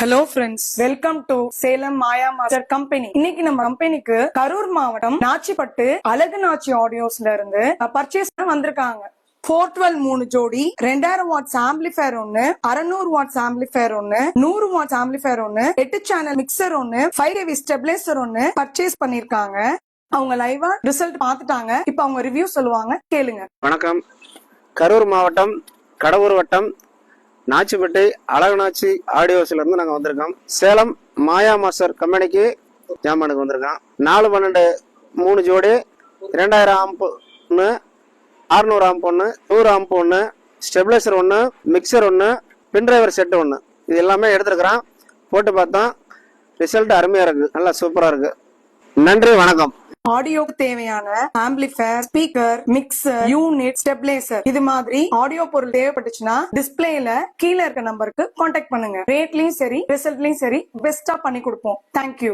Hello friends, welcome to Salem Maya master company. இன்னைக்கு நம்ம கம்பெனிக்கு கரூர் மாவட்டம் நாச்சிப்பட்டு அழகு நாச்சி ஆடியோஸ்ல இருந்து பர்ச்சேஸ் வந்திருக்காங்க. 412 3 ஜோடி, 2000 வாட்ஸ் ஆம்பிளிஃபயர் ஒன்னு, 600 வாட்ஸ் ஆம்பிளிஃபயர் ஒன்னு, 100 வாட்ஸ் ஆம்பிளிஃபயர் ஒன்னு, 8 சேனல் மிக்சர் ஒன்னு, 5 kV ஸ்டெபிலைசர் ஒன்னு பர்ச்சேஸ் பண்ணிருக்காங்க. அவங்க லைவா ரிசல்ட் பாத்துட்டாங்க. இப்ப அவங்க ரிவ்யூ சொல்லுவாங்க, கேளுங்க. வணக்கம். கரூர் மாவட்டம் கடவுர் வட்டம் நாச்சிப்பட்டி அழகுநாச்சி ஆடியோஸ்ல இருந்து நாங்க வந்திருக்கோம். சேலம் மாயா மாஸ்டர் கம்பெனிக்கு ஜாமானுக்கு வந்திருக்கோம். 412 3 ஜோடி, 2000 ஆம்ப் ஒன்று, 600 ஆம்ப் ஒன்று, 100 ஆம்ப் ஒன்று, ஸ்டெபிலைசர் ஒன்று, மிக்சர் ஒன்று, பின்டிரைவர் செட் ஒன்று, இது எல்லாமே எடுத்துருக்கிறோம். போட்டு பார்த்தோம், ரிசல்ட் அருமையா இருக்கு, நல்லா சூப்பரா இருக்கு. நன்றி, வணக்கம். ஆடியோக்கு தேவையான amplifier, speaker, mixer, unit, stabiliser இது மாதிரி ஆடியோ பொருள் தேவைப்பட்டுச்சுன்னா டிஸ்பிளேல கீழே இருக்க நம்பருக்கு கான்டாக்ட் பண்ணுங்க. ரேட்லயும் சரி ரிசல்ட்லயும் சரி பெஸ்டா பண்ணி கொடுப்போம். தேங்க்யூ.